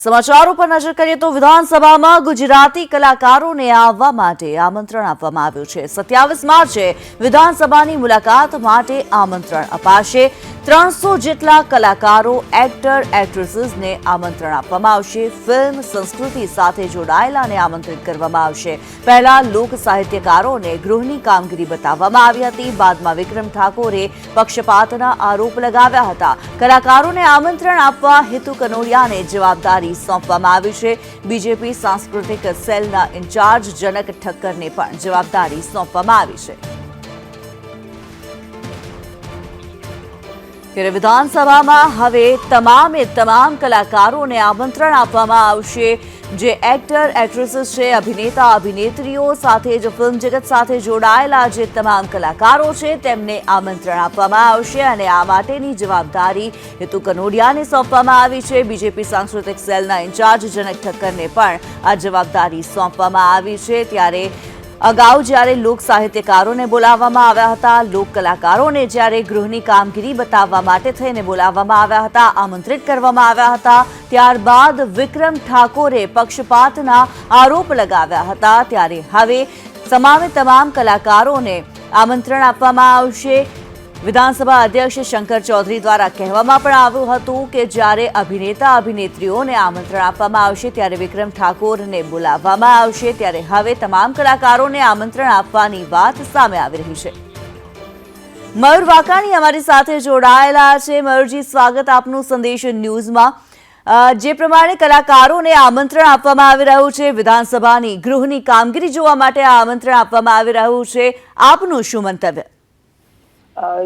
સમાચારો પર નજર કરીએ તો વિધાનસભામાં ગુજરાતી કલાકારોને આવવા માટે આમંત્રણ આપવામાં આવ્યું છે। 27 માર્ચે વિધાનસભાની મુલાકાત માટે આમંત્રણ અપાશે। 300 જેટલા કલાકારો, એક્ટર, એક્ટ્રેસીસને આમંત્રણ આપવામાં આવશે। ફિલ્મ સંસ્કૃતિ સાથે જોડાયેલાને આમંત્રિત કરવામાં આવશે। પહેલા લોક સાહિત્યકારોને ગૃહની કામગીરી બતાવવામાં આવી હતી। બાદમાં વિક્રમ ઠાકોરે પક્ષપાતના આરોપ લગાવ્યા હતા। કલાકારોને આમંત્રણ આપવા હેતુ કનોડિયાને જવાબદારી સોંપવામાં આવી છે। બીજેપી સાંસ્કૃતિક સેલના ઇન્ચાર્જ જનક ઠક્કરને પણ જવાબદારી સોંપવામાં આવી છે। ત્યારે વિધાનસભામાં હવે તમામ કલાકારોને આમંત્રણ આપવામાં આવશે। જે એક્ટર, એક્ટ્રેસીસ છે, અભિનેતા, અભિનેત્રીઓ સાથે જ ફિલ્મ જગત સાથે જોડાયેલા જે તમામ કલાકારો છે તેમને આમંત્રણ આપવામાં આવશે અને આ માટેની જવાબદારી હેતુ કનોડિયાને સોંપવામાં આવી છે। બીજેપી સાંસ્કૃતિક સેલના ઇન્ચાર્જ જનક ઠક્કરને પણ આ જવાબદારી સોંપવામાં આવી છે। ત્યારે અગાઉ જ્યારે લોક સાહિત્યકારોને બોલાવવામાં આવ્યા હતા, લોક કલાકારોને જ્યારે ગૃહની કામગીરી બતાવવા માટે થઈને બોલાવવામાં આવ્યા હતા, આમંત્રિત કરવામાં આવ્યા હતા, ત્યારબાદ વિક્રમ ઠાકોરે પક્ષપાતના આરોપ લગાવ્યા હતા। ત્યારે હવે તમામ કલાકારોને આમંત્રણ આપવામાં આવશે। વિધાનસભા અધ્યક્ષ શંકર ચૌધરી દ્વારા કહેવામાં પણ આવ્યું હતું કે જ્યારે અભિનેતા, અભિનેત્રીઓને આમંત્રણ આપવામાં આવશે ત્યારે વિક્રમ ઠાકોરને બોલાવવામાં આવશે। ત્યારે હવે તમામ કલાકારોને આમંત્રણ આપવાની વાત સામે આવી રહી છે। મયુર વાકાણી અમારી સાથે જોડાયેલા છે। મયુરજી, સ્વાગત આપનું સંદેશ ન્યૂઝમાં। જે પ્રમાણે કલાકારોને આમંત્રણ આપવામાં આવી રહ્યું છે, વિધાનસભાની ગૃહની કામગીરી જોવા માટે આ આમંત્રણ આપવામાં આવી રહ્યું છે, આપનું શું મંતવ્ય?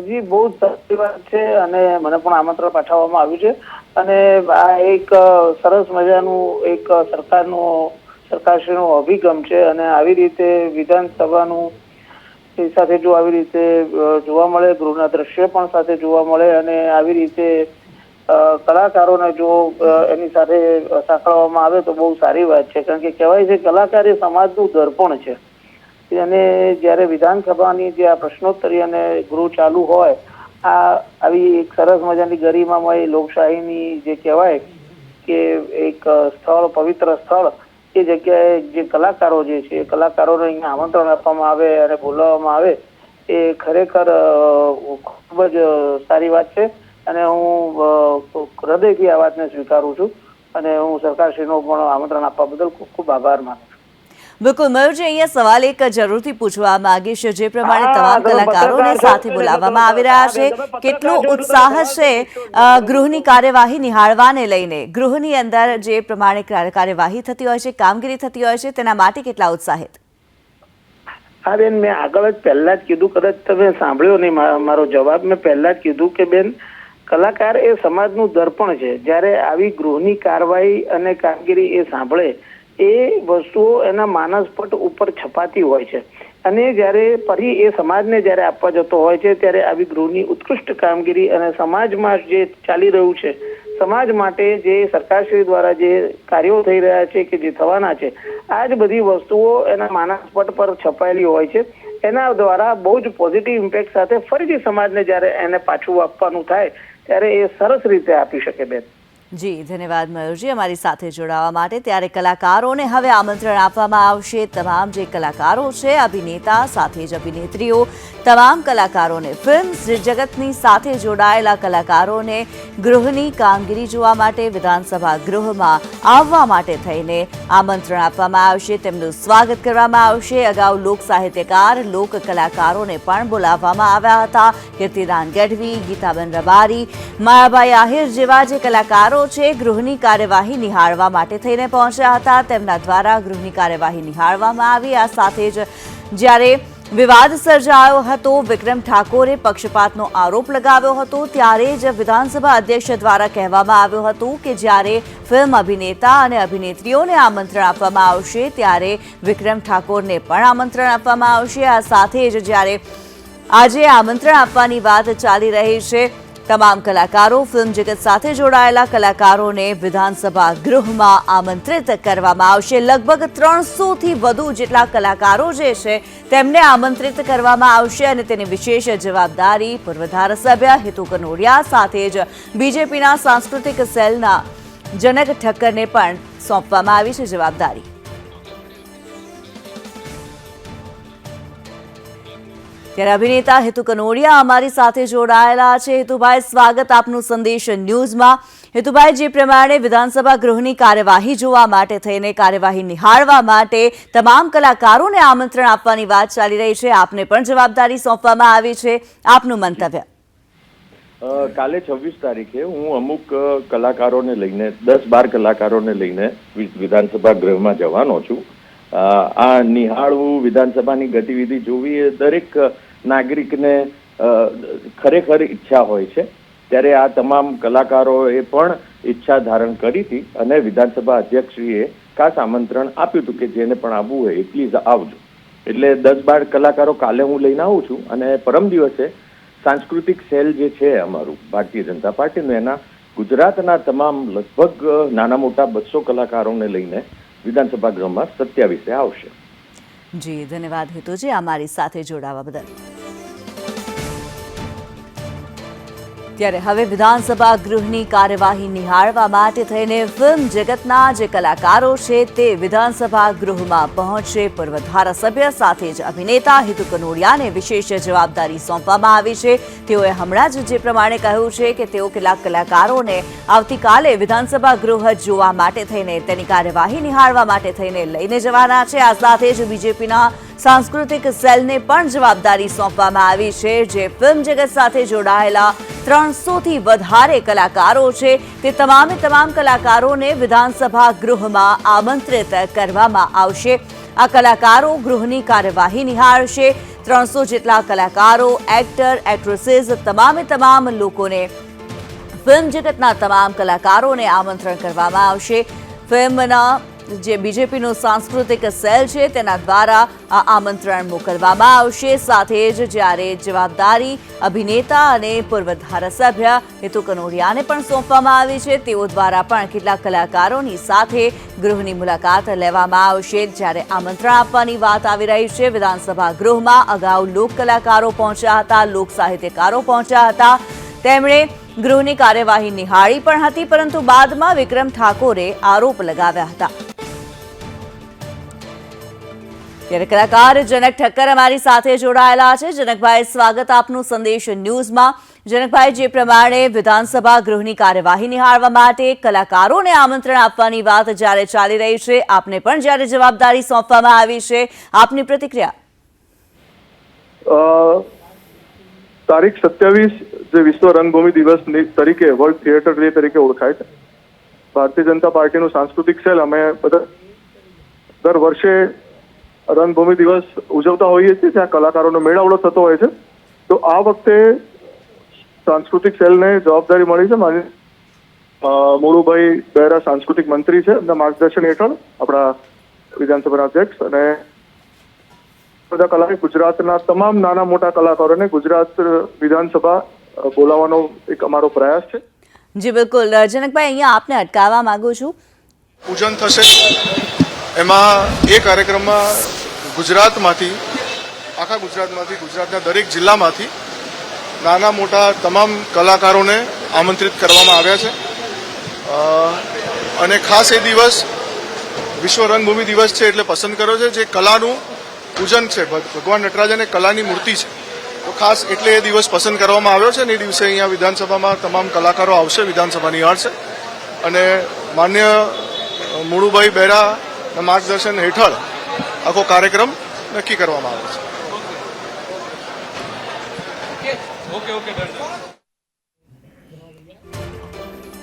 જી, બહુ સારી વાત છે અને મને પણ આમંત્રણ પાઠવવામાં આવ્યું છે અને આ એક સરસ મજાનું એક સરકારશ્રીનો અભિગમ છે અને આવી રીતે વિધાનસભાનું સાથે જો આવી રીતે જોવા મળે, ગૃહના દ્રશ્ય પણ સાથે જોવા મળે અને આવી રીતે કલાકારોને જો એની સાથે સાંકળવામાં આવે તો બહુ સારી વાત છે। કારણ કે કહેવાય છે કલાકાર એ સમાજનું દર્પણ છે અને જ્યારે વિધાનસભાની જે આ પ્રશ્નોત્તરી અને ગૃહ ચાલુ હોય, આવી એક સરસ મજાની ગરિમામય લોકશાહીની જે કહેવાય કે એક સ્થળ, પવિત્ર સ્થળ, એ જગ્યાએ જે કલાકારો જે છે એ કલાકારોને અહીંયા આમંત્રણ આપવામાં આવે અને બોલાવવામાં આવે એ ખરેખર ખૂબ જ સારી વાત છે અને હું હૃદયથી આ વાતને સ્વીકારું છું અને હું સરકારશ્રીનો પણ આમંત્રણ આપવા બદલ ખૂબ ખૂબ આભાર માનું છું। બિલકુલ મયુરજી, અહીંયા સવાલ એક જરૂરથી પૂછવા માંગીશ। જે પ્રમાણે તમામ કલાકારોને સાથે બોલાવવામાં આવી રહ્યા છે, કેટલો ઉત્સાહ છે ગૃહની કાર્યવાહી નિહાળવાને લઈને? ગૃહની અંદર જે પ્રમાણે કાર્યવાહી થતી હોય છે, કામગીરી થતી હોય છે, તેના માટે કેટલા ઉત્સાહિત? હા બેન, મેં આગળ જ પહેલા જ કીધું, કદાચ તમે સાંભળ્યો નહીં મારો જવાબ, મેં પહેલા જ કીધું કે બેન, કલાકાર એ સમાજનું દર્પણ છે। જ્યારે આવી ગૃહની કાર્યવાહી અને કામગીરી એ સાંભળે એ વસ્તુઓ એના માનસપટ ઉપર છપાતી હોય છે અને જ્યારે ફરી એ સમાજને જ્યારે આપવા જતો હોય છે ત્યારે આવી ગૃહની ઉત્કૃષ્ટ કામગીરી અને સમાજમાં જે ચાલી રહ્યું છે, સમાજ માટે જે સરકારશ્રી દ્વારા જે કાર્યો થઈ રહ્યા છે કે જે થવાના છે, આ જ બધી વસ્તુઓ એના માનસપટ પર છપાયેલી હોય છે। એના દ્વારા બહુ જ પોઝિટિવ ઇમ્પેક્ટ સાથે ફરીથી સમાજને જ્યારે એને પાછું આપવાનું થાય ત્યારે એ સરસ રીતે આપી શકે બેન। જી, ધન્યવાદ મયુરજી અમારી સાથે જોડાવા માટે। ત્યારે કલાકારોને હવે આમંત્રણ આપવામાં આવશે। તમામ જે કલાકારો છે, અભિનેતા સાથે જ અભિનેત્રીઓ, તમામ કલાકારોને, ફિલ્મ જગતની સાથે જોડાયેલા કલાકારોને ગૃહની કામગીરી જોવા માટે વિધાનસભા ગૃહમાં આવવા માટે થઈને આમંત્રણ આપવામાં આવશે। તેમનું સ્વાગત કરવામાં આવશે। અગાઉ લોક સાહિત્યકાર, લોક કલાકારોને પણ બોલાવવામાં આવ્યા હતા। કીર્તિદાન ગઢવી, ગીતાબેન રબારી, માયાભાઈ આહિર જેવા જે કલાકારો છે ગૃહની કાર્યવાહી નિહાળવા માટે થઈને પહોંચ્યા હતા। તેમના દ્વારા ગૃહની કાર્યવાહી નિહાળવામાં આવી। આ સાથે જ જ્યારે વિવાદ સર્જાયો હતો, વિક્રમ ઠાકોરે પક્ષપાતનો આરોપ લગાવ્યો હતો, ત્યારે જ વિધાનસભા અધ્યક્ષ દ્વારા કહેવામાં આવ્યું હતું કે જ્યારે ફિલ્મ અભિનેતા અને અભિનેત્રીઓને આમંત્રણ આપવામાં આવશે ત્યારે વિક્રમ ઠાકોરને પણ આમંત્રણ આપવામાં આવશે। આ સાથે જ જ્યારે આજે આમંત્રણ આપવાની વાત ચાલી રહી છે, તમામ કલાકારો, ફિલ્મ જગત સાથે જોડાયેલા કલાકારોને વિધાનસભા ગૃહમાં આમંત્રિત કરવામાં આવશે। લગભગ 300થી વધુ જેટલા કલાકારો જે છે તેમને આમંત્રિત કરવામાં આવશે અને તેની વિશેષ જવાબદારી પૂર્વ ધારાસભ્ય હેતુ કનોડિયા સાથે જ બીજેપીના સાંસ્કૃતિક સેલના જનક ઠક્કરને પણ સોંપવામાં આવી છે જવાબદારી। ત્યારે અભિનેતા હેતુ કનોડિયા અમારી સાથે જોડાયેલા છે। હેતુભાઈ, સ્વાગત આપનું સંદેશ ન્યૂઝમાં। હેતુભાઈ, જે પ્રમાણે વિધાનસભા ગૃહની કાર્યવાહી જોવા માટે થઈને કાર્યવાહી નિહાળવા માટે તમામ કલાકારોને આમંત્રણ આપવાની વાત ચાલી રહી છે, આપને પણ જવાબદારી સોંપવામાં આવી છે, આપનું મંતવ્ય? કાલે 26 તારીખે હું અમુક કલાકારોને લઈને 10-12 કલાકારોને લઈને વિધાનસભા ગૃહમાં જવાનો છું। આ નિહાળવું, વિધાનસભાની ગતિવિધિ જોવી એ દરેક નાગરિકને ખરેખર ઈચ્છા હોય છે। ત્યારે આ તમામ કલાકારોએ પણ ઈચ્છા ધારણ કરી હતી અને વિધાનસભા અધ્યક્ષશ્રીએ ખાસ આમંત્રણ આપ્યું હતું કે જેને પણ આવવું હોય એ પ્લીઝ આવજો। એટલે 10-12 કલાકારો કાલે હું લઈને આવું છું અને પરમ દિવસે સાંસ્કૃતિક સેલ જે છે અમારું ભારતીય જનતા પાર્ટીનું, એના ગુજરાતના તમામ લગભગ નાના મોટા 200 કલાકારોને લઈને વિધાનસભા ગૃહમાં 27 આવશે। જી, ધન્યવાદ હેતુજી અમારી સાથે જોડાવા બદલ। ત્યારે હવે વિધાનસભા ગૃહની કાર્યવાહી નિહાળવા માટે થઈને ફિલ્મ જગતના જે કલાકારો છે તે વિધાનસભા ગૃહમાં પહોંચશે। પૂર્વ ધારાસભ્ય સાથે જ અભિનેતા હેતુ કનોડિયાને વિશેષ જવાબદારી સોંપવામાં આવી છે। તેઓએ હમણાં જ જે પ્રમાણે કહ્યું છે કે તેઓ કેટલાક કલાકારોને આવતીકાલે વિધાનસભા ગૃહ જોવા માટે થઈને તેની કાર્યવાહી નિહાળવા માટે થઈને લઈને જવાના છે। આ સાથે જ બીજેપીના સાંસ્કૃતિક સેલને પણ જવાબદારી સોંપવામાં આવી છે, જે ફિલ્મ જગત સાથે જોડાયેલા 300થી વધારે કલાકારો છે તે તમામે તમામ કલાકારોને વિધાનસભા ગૃહમાં આમંત્રિત કરવામાં આવશે। આ કલાકારો ગૃહની કાર્યવાહી નિહાળશે। 300 જેટલા કલાકારો, એક્ટર, એક્ટ્રેસીસ, તમામે તમામ લોકોને, ફિલ્મ જગતના તમામ કલાકારોને આમંત્રણ કરવામાં આવશે। ફિલ્મના જે બીજેપીનું સાંસ્કૃતિક સેલ છે તેના દ્વારા આ આમંત્રણ મોકલવામાં આવશે। સાથે જ જ્યારે જવાબદારી અભિનેતા અને પૂર્વ ધારાસભ્ય હેતુ કનોડિયાને પણ સોંપવામાં આવી છે, તેઓ દ્વારા પણ કેટલાક કલાકારોની સાથે ગૃહની મુલાકાત લેવામાં આવશે। જ્યારે આમંત્રણ આપવાની વાત આવી રહી છે વિધાનસભા ગૃહમાં, અગાઉ લોક કલાકારો પહોંચ્યા હતા, લોક સાહિત્યકારો પહોંચ્યા હતા, તેમણે ગૃહની કાર્યવાહી નિહાળી પણ હતી, પરંતુ બાદમાં વિક્રમ ઠાકોરે આરોપ લગાવ્યા હતા। ત્યારે કલાકાર જનક ઠક્કર અમારી સાથે જોડાયેલા છે। જનકભાઈ, સ્વાગત આપનું સંદેશ ન્યૂઝમાં। જનકભાઈ, જે પ્રમાણે વિધાનસભા ગૃહની કાર્યવાહી નિહાળવા માટે કલાકારોને આમંત્રણ આપવાની વાત જ્યારે ચાલી રહી છે, આપને પણ જ્યારે જવાબદારી સોંપવામાં આવી છે, આપની પ્રતિક્રિયા? તારીખ 27 જે વિશ્વ રંગભૂમિ દિવસ તરીકે, વર્લ્ડ થિયેટર ડે તરીકે ઓળખાય છે, ભારતીય જનતા પાર્ટીનું સાંસ્કૃતિક સેલ અમે બધા દર વર્ષે રંગભૂમિ દિવસ ઉજવતા હોઈએ છીએ, જ્યાં કલાકારોનો મેળાવડો થતો હોય છે। તો આ વખતે સાંસ્કૃતિક સેલને જવાબદારી મળી છે। મારી મોળુભાઈ બહેરા સાંસ્કૃતિક મંત્રી છે, એમના માર્ગદર્શન હેઠળ આપણા વિધાનસભાના અધ્યક્ષ અને બધા કલાકાર, ગુજરાતના તમામ નાના મોટા કલાકારોને ગુજરાત વિધાનસભા બોલાવવાનો એક અમારો પ્રયાસ છે। જી બિલકુલ જનકભાઈ, અહીંયા આપને અટકાવવા માંગુ છું। પૂજન થશે, એમાં એ કાર્યક્રમમાં ગુજરાતમાંથી, આખા ગુજરાતમાંથી, ગુજરાતના દરેક જિલ્લામાંથી નાના મોટા તમામ કલાકારોને આમંત્રિત કરવામાં આવ્યા છે। અને ખાસ એ દિવસ વિશ્વ રંગભૂમિ દિવસ છે એટલે પસંદ કર્યો છે, જે કલાનું પૂજન છે, ભગવાન નટરાજ અને કલાની મૂર્તિ છે, તો ખાસ એટલે એ દિવસ પસંદ કરવામાં આવ્યો છે। અને એ દિવસે અહીંયા વિધાનસભામાં તમામ કલાકારો આવશે, વિધાનસભા નિહાળશે અને માન્ય મોળુભાઈ બહેરાના માર્ગદર્શન હેઠળ આખો કાર્યક્રમ નક્કી કરવામાં આવે છે।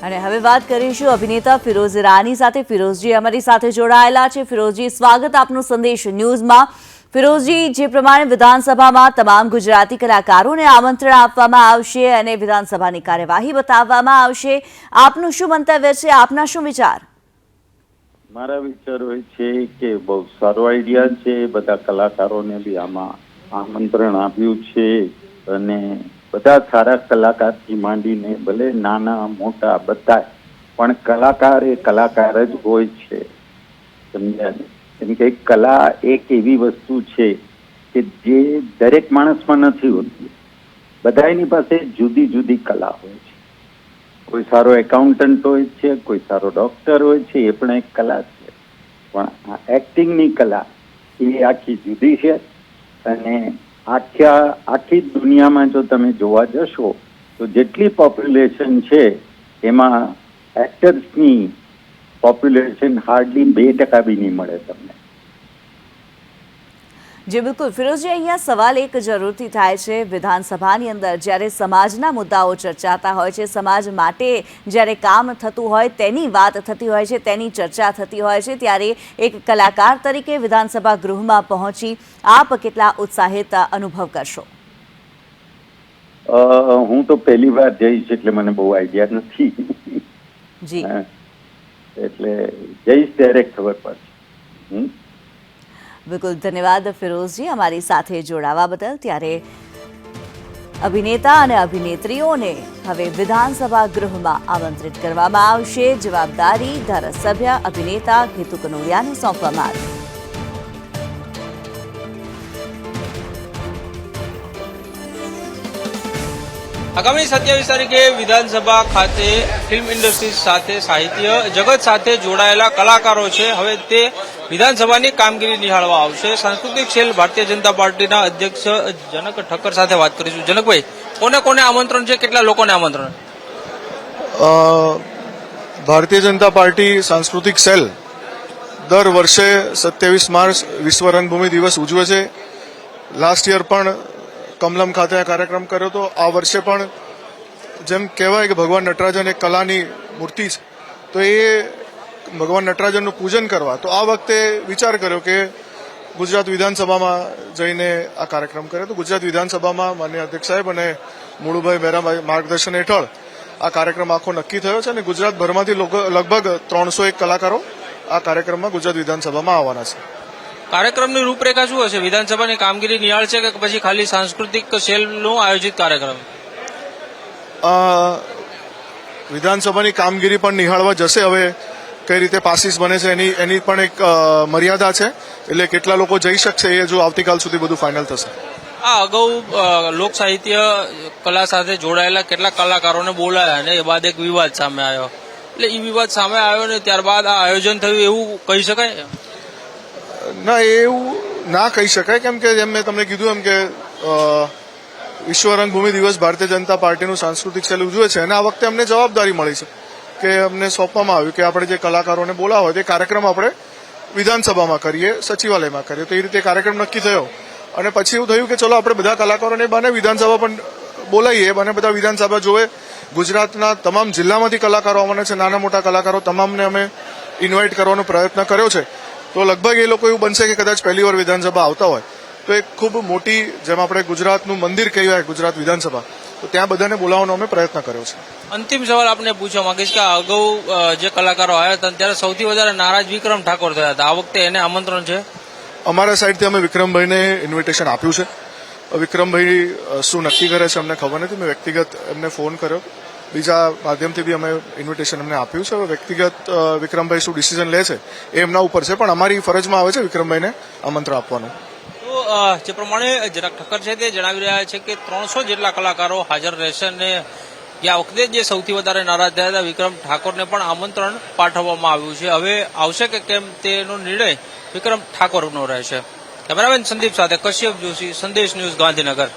અને હવે વાત કરીશું અભિનેતા ફિરોઝ ઈરાની સાથે। ફિરોઝજી અમારી સાથે જોડાયેલા છે। ફિરોઝજી, સ્વાગત આપનું સંદેશ ન્યૂઝમાં। ફિરોઝજી, જે પ્રમાણે વિધાનસભામાં તમામ ગુજરાતી કલાકારોને આમંત્રણ આપવામાં આવશે અને વિધાનસભાની કાર્યવાહી બતાવવામાં આવશે, આપનું શું મંતવ્ય છે, આપના શું વિચાર? મારા વિચાર હોય છે કે બહુ સારો આઈડિયા છે, બધા કલાકારોને બી આમાં આમંત્રણ આપ્યું છે અને બધા સારા કલાકારથી માંડીને ભલે નાના મોટા બધા, પણ કલાકાર એ કલાકાર જ હોય છે, સમજ્યા ને? કેમ કે કલા એક એવી વસ્તુ છે કે જે દરેક માણસમાં નથી હોતી, બધાની પાસે જુદી જુદી કલા હોય છે। કોઈ સારો એકાઉન્ટન્ટ હોય છે, કોઈ સારો ડોક્ટર હોય છે, એ પણ એક કલા છે. પણ આ એક્ટિંગની કલા એ આખી જુદી છે. અને આખી દુનિયામાં જો તમે જોવા જશો તો જેટલી પોપ્યુલેશન છે એમાં એક્ટર્સની પોપ્યુલેશન હાર્ડલી 2% બી નહીં મળે તમને. જી બિલકુલ ફિરોઝજી, અહીંયા સવાલ એક જરૂરથી થાય છે, વિધાનસભાની અંદર જ્યારે સમાજના મુદ્દાઓ ચર્ચાતા હોય છે, સમાજ માટે જ્યારે કામ થતું હોય તેની વાત થતી હોય છે, તેની ચર્ચા થતી હોય છે, ત્યારે એક કલાકાર તરીકે વિધાનસભા ગૃહમાં પહોંચી આપ કેટલા ઉત્સાહિત અનુભવ કરશો? હું તો પહેલી વાર જઈશ એટલે મને બહુ આઈડિયા નથી. જી એટલે જઈશ ત્યારે ખબર પડશે. બિલકુલ, ધન્યવાદ ફિરોઝજી અમારી સાથે જોડાવા બદલ. ત્યારે અભિનેતા અને અભિનેત્રીઓને હવે વિધાનસભા ગૃહમાં આમંત્રિત કરવામાં આવશે. જવાબદારી ધારાસભ્ય અભિનેતા હેતુ કનોડિયાને સોંપવામાં આવી. આગામી 27 તારીખે વિધાનસભા ખાતે ફિલ્મ ઇન્ડસ્ટ્રી સાથે સાહિત્ય જગત સાથે જોડાયેલા કલાકારો છે, હવે તે વિધાનસભાની કામગીરી નિહાળવા આવશે. સાંસ્કૃતિક સેલ ભારતીય જનતા પાર્ટીના અધ્યક્ષ જનક ઠક્કર સાથે વાત કરીશું. જનકભાઈ, કોને કોને આમંત્રણ છે, કેટલા લોકોને આમંત્રણ? ભારતીય જનતા પાર્ટી સાંસ્કૃતિક સેલ દર વર્ષે 27 માર્ચ વિશ્વ રંગભૂમિ દિવસ ઉજવે છે. લાસ્ટ યર પણ કમલમ ખાતે આ કાર્યક્રમ કર્યો હતો. આ વર્ષે પણ જેમ કહેવાય કે ભગવાન નટરાજન એક કલાની મૂર્તિ છે, તો એ ભગવાન નટરાજનનું પૂજન કરવા, તો આ વખતે વિચાર કર્યો કે ગુજરાત વિધાનસભામાં જઈને આ કાર્યક્રમ કર્યો. તો ગુજરાત વિધાનસભામાં માનનીય અધ્યક્ષ સાહેબ અને મુળુભાઈ બેરા માર્ગદર્શન હેઠળ આ કાર્યક્રમ આખો નક્કી થયો છે અને ગુજરાતભરમાંથી લગભગ 301 કલાકારો આ કાર્યક્રમમાં ગુજરાત વિધાનસભામાં આવવાના છે. કાર્યક્રમની રૂપરેખા શું હશે? વિધાનસભાની કામગીરી નિહાળશે કે પછી ખાલી સાંસ્કૃતિક સેલનું આયોજિત કાર્યક્રમ? વિધાનસભાની કામગીરી પણ નિહાળવા જશે. હવે કઈ રીતે પાસીસ બને છે એની પણ એક મર્યાદા છે, એટલે કેટલા લોકો જઈ શકશે એ જો આવતીકાલ સુધી બધું ફાઇનલ થશે. આ અગાઉ લોક સાહિત્ય કલા સાથે જોડાયેલા કેટલાક કલાકારોને બોલાયા અને એ બાદ એક વિવાદ સામે આવ્યો, એટલે એ વિવાદ સામે આવ્યો ને ત્યારબાદ આ આયોજન થયું એવું કહી શકાય? ના, એવું ના કહી શકાય, કેમ કે જેમ મેં તમને કીધું એમ કે વિશ્વ રંગભૂમિ દિવસ ભારતીય જનતા પાર્ટીનું સાંસ્કૃતિક સેલ ઉજવે છે અને આ વખતે અમને જવાબદારી મળી છે કે અમને સોંપવામાં આવ્યું કે આપણે જે કલાકારોને બોલાવા હોય તે કાર્યક્રમ આપણે વિધાનસભામાં કરીએ, સચિવાલયમાં કરીએ. તો એ રીતે કાર્યક્રમ નક્કી થયો અને પછી એવું થયું કે ચલો આપણે બધા કલાકારોને બને વિધાનસભા પણ બોલાવીએ, બને બધા વિધાનસભા જોવે. ગુજરાતના તમામ જિલ્લામાંથી કલાકારો આવવાના છે, નાના મોટા કલાકારો તમામને અમે ઇન્વાઇટ કરવાનો પ્રયત્ન કર્યો છે. તો લગભગ એ લોકો એવું બનશે કે કદાચ પહેલી વાર વિધાનસભા આવતા હોય તો એક ખૂબ મોટી, જેમ આપણે ગુજરાતનું મંદિર કહેવાય ગુજરાત વિધાનસભા, તો ત્યાં બધાને બોલાવવાનો અમે પ્રયત્ન કર્યો છે. અંતિમ સવાલ આપને પૂછવા માંગીશ કે અગાઉ જે કલાકારો આવ્યા હતા ત્યારે સૌથી વધારે નારાજ વિક્રમ ઠાકોર થયા હતા, આ વખતે એને આમંત્રણ છે? અમારા સાઈડથી અમે વિક્રમભાઈને ઇન્વિટેશન આપ્યું છે. વિક્રમભાઈ શું નક્કી કરે છે અમને ખબર નથી. મેં વ્યક્તિગત એમને ફોન કર્યો, બીજા માધ્યમથી બી અમે ઇન્વિટેશન એમને આપ્યું છે. હવે વ્યક્તિગત વિક્રમભાઈ શું ડિસિઝન લે છે એ એમના ઉપર છે, પણ અમારી ફરજમાં આવે છે વિક્રમભાઈને આમંત્રણ આપવાનું. તો જે પ્રમાણે જનક ઠક્કર છે તે જણાવી રહ્યા છે કે 300 જેટલા કલાકારો હાજર રહેશે અને આ વખતે જે સૌથી વધારે નારાજ થયા હતા વિક્રમ ઠાકોરને પણ આમંત્રણ પાઠવવામાં આવ્યું છે. હવે આવશે કે કેમ તેનો નિર્ણય વિક્રમ ઠાકોરનો રહેશે. કેમેરામેન સંદીપ સાથે કશ્યપ જોશી, સંદેશ ન્યૂઝ, ગાંધીનગર.